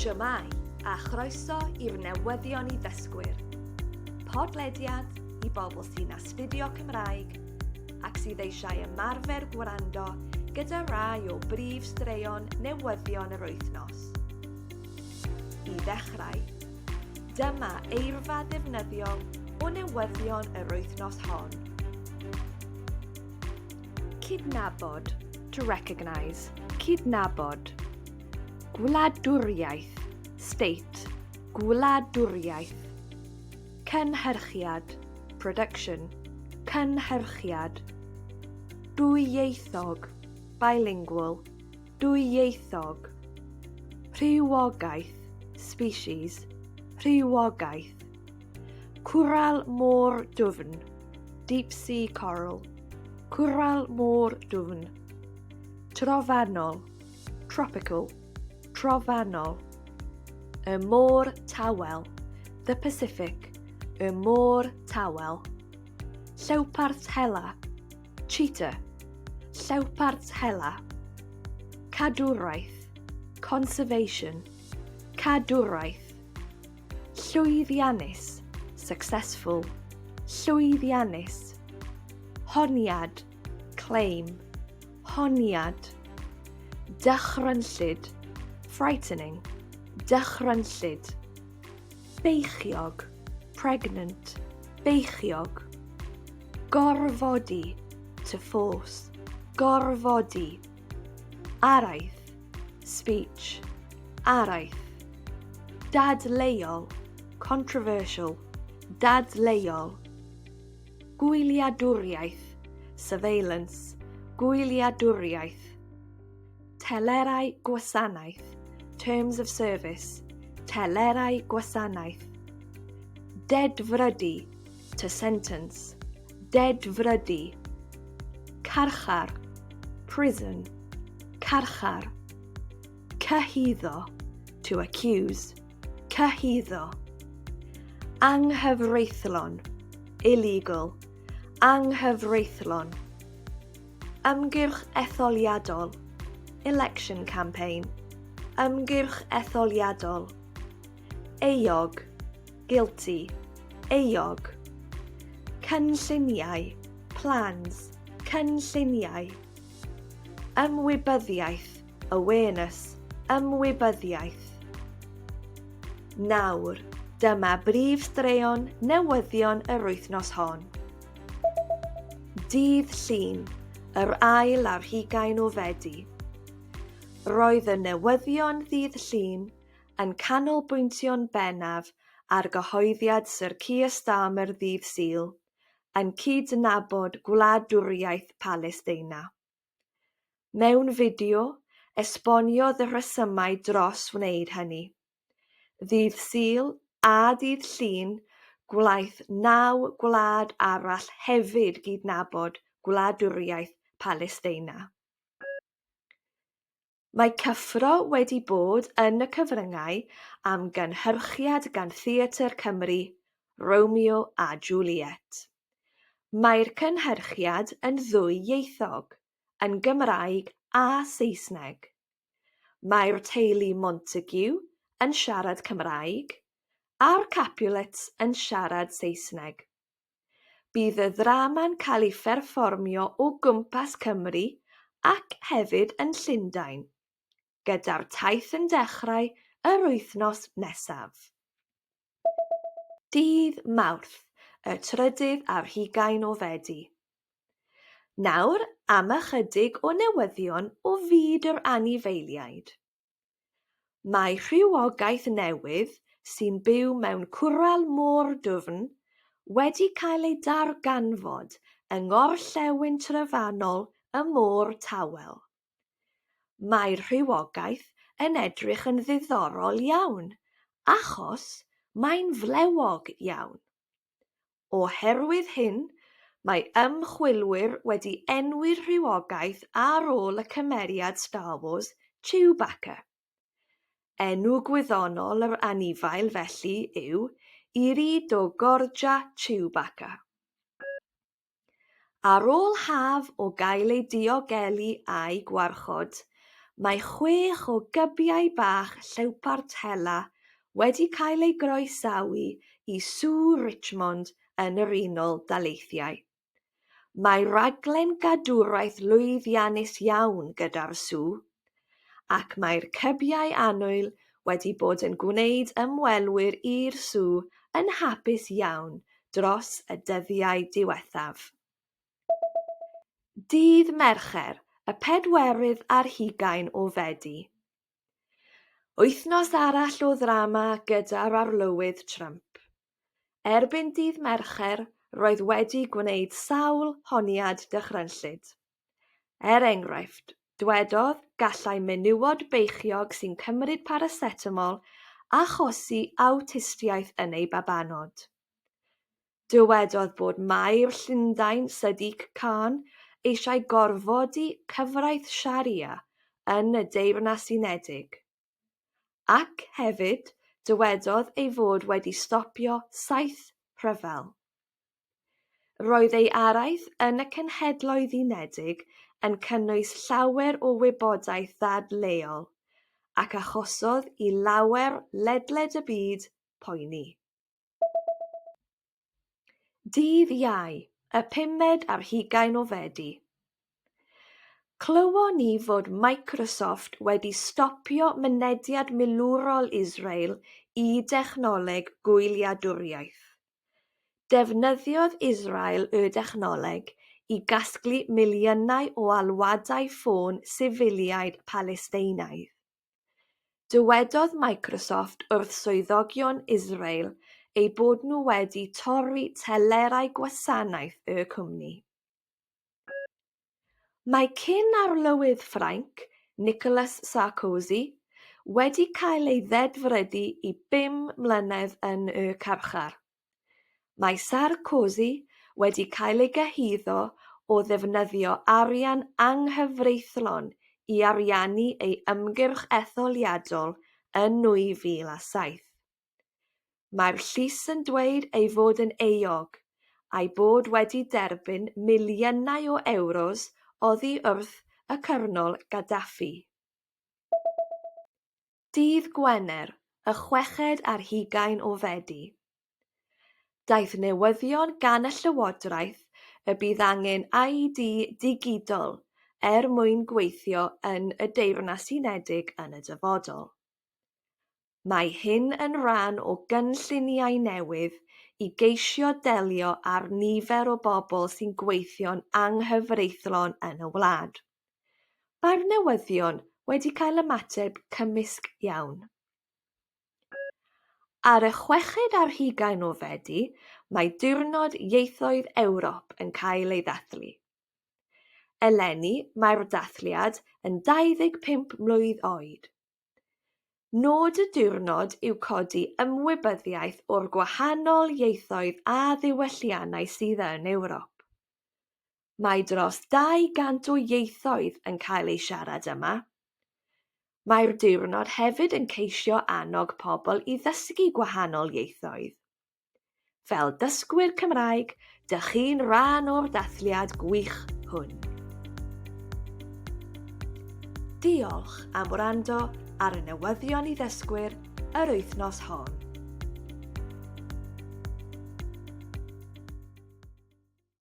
Shwmai a chroeso i'r Newyddion i ddysgwyr. Podlediad i bobl sy'n astudio Cymraeg ac sydd eisiau ymarfer gwrando gyda rai o brif straeon newyddion yr wythnos. I ddechrau, dyma eirfa ddefnyddiol o newyddion yr wythnos hon. Cydnabod, to recognise. Cydnabod. Gwladwriaeth, state. Gwladwriaeth. Cynhyrchiad, production. Cynhyrchiad. Dwieithog, bilingual. Dwyieithog. Rhywogaeth, species. Rhywogaeth. Cwrel môr dwfn, deep sea coral. Cwrel môr dwfn. Trofannol, tropical. Trofannol. Y Môr Tawel, the Pacific. Y Môr Tawel. Llewpart hela, cheetah. Llewpart hela. Cadwraeth, conservation. Cadwraeth. Llwyddiannus, successful. Llwyddiannus. Honiad, claim. Honiad. Dychrynllyd, frightening. Dychrynllyd. Beichiog, pregnant. Beichiog. Gorfodi, to force. Gorfodi. Araith, speech. Araith. Dadleuol, controversial. Dadleuol. Gwladwriaeth, surveillance. Gwladwriaeth. Telerau gwasanaeth, terms of service. Telerau gwasanaeth. Dedfryddi, to sentence. Dedfryddi. Carchar, prison. Carchar. Cyhuddo, to accuse. Cyhuddo. Anghyfreithlon, illegal. Anghyfreithlon. Ymgyrch etholiadol, election campaign. Ymgyrch etholiadol. Beichiog, guilty. Beichiog. Cynlluniau, plans. Cynlluniau. Ymwybyddiaeth, awareness. Ymwybyddiaeth. Nawr, dyma brif straeon newyddion yr wythnos hon. Dydd Llun, yr ail ar 20 o Fedi. Roedd y newyddion ddydd Llun yn canolbwyntio'n bennaf ar gyhoeddiad Sir Keir Starmer ddydd Sul yn cydnabod gwladwriaeth Palestina. Mewn fideo, esboniodd y rhesymau dros wneud hynny. Ddydd Sul a dydd Llun gwlaeth 9 gwlad arall hefyd gydnabod gwladwriaeth Palestina. Mae cyffro wedi bod yn y cyfryngau am gynhyrchiad gan Theatr Cymru, Romeo a Juliet. Mae'r cynhyrchiad yn ddwyieithog, yn Gymraeg a Saesneg. Mae'r teulu Montague yn siarad Cymraeg, a'r Capulets yn siarad Saesneg. Bydd y ddrama'n cael ei pherfformio o gwmpas Cymru ac hefyd yn Llundain, gyda'r taith yn dechrau yr wythnos nesaf. Dydd Mawrth, y 3 ar 20 o Fedi. Nawr am ychydig o newyddion o fyd yr anifeiliaid. Mae rhywogaeth newydd sy'n byw mewn cwrel môr dwfn wedi cael ei darganfod yng ngorllewin trofannol y Môr Tawel. Mae'r rhywogaeth yn edrych yn ddiddorol iawn, achos mae'n flewog iawn. Oherwydd hyn, mae ymchwilwyr wedi enwi'r rhywogaeth ar ôl y cymeriad Star Wars Chewbacca. Enw gwyddonol yr anifail felly yw Irid o Gorja Chewbacca. Ar ôl haf o gael ei diogelu a'i gwarchod, Mae 6 o gybiau bach llewpart hela wedi cael ei groesawu i Sŵ Richmond yn yr Unol Daleithiau. Mae raglen cadwraeth llwyddiannus iawn gyda'r sŵ, ac mae'r cybiau annwyl wedi bod yn gwneud ymwelwyr i'r sŵ yn hapus iawn dros y dyddiau diwethaf. Dydd Mercher, y 24 o Fedi. Wythnos arall o ddrama gyda'r arlywydd Trump. Erbyn dydd Mercher, roedd wedi gwneud sawl honiad dychrynllyd. Enghraifft, dywedodd gallai menywod beichiog sy'n cymryd paracetamol achosi awtistiaeth yn ei babanod. Dywedodd bod Maer Llundain Sadiq Khan eisiau gorfodi cyfraith Sharia yn y Deyrnas Unedig. Ac hefyd, dywedodd ei fod wedi stopio 7 rhyfel. Roedd ei araith yn y Cenhedloedd Unedig yn cynnwys llawer o wybodaeth dadleuol ac achosodd i lawer ledled y byd poeni. Dydd Iau, y 15 o Fedi. Clywon ni fod Microsoft wedi stopio mynediad milwrol Israel i dechnoleg gwyliadwriaeth. Defnyddiodd Israel y dechnoleg i gasglu miliynau o alwadau ffôn sifiliaid Palesteinaidd. Dywedodd Microsoft wrth swyddogion Israel ei bod nhw wedi torri telerau gwasanaeth y cwmni. Mae cyn-arlywydd Ffrainc, Nicolas Sarkozy, wedi cael ei ddedfrydu i 5 mlynedd yn y carchar. Mae Sarkozy wedi cael ei gyhuddo o ddefnyddio arian anghyfreithlon i ariannu ei ymgyrch etholiadol yn 2007. Mae'r llys yn dweud ei fod yn euog a'i bod wedi derbyn miliynau o euros oddi wrth y cyrnol Gaddafi. Dydd Gwener, y 26 o Fedi. Daeth newyddion gan y Llywodraeth y bydd angen ID digidol mwyn gweithio yn y Deyrnas Unedig yn y dyfodol. Mae hyn yn rhan o gynlluniau newydd i geisio delio â'r nifer o bobl sy'n gweithio'n anghyfreithlon yn y wlad. Mae'r newyddion wedi cael ymateb cymysg iawn. Ar y 26 o Fedi, mae diwrnod ieithoedd Ewrop yn cael ei ddathlu. Eleni mae'r dathliad yn 25 mlwydd oed. Nod y diwrnod yw codi ymwybyddiaeth o'r gwahanol ieithoedd a ddiwylliannau sydd yn Ewrop. Mae dros 200 o ieithoedd yn cael ei siarad yma. Mae'r diwrnod hefyd yn ceisio annog pobl i ddysgu gwahanol ieithoedd. Fel dysgwyr Cymraeg, dych chi'n rhan o'r dathliad gwych hwn. Diolch am wrando ar y newyddion i ddysgwyr yr wythnos hon.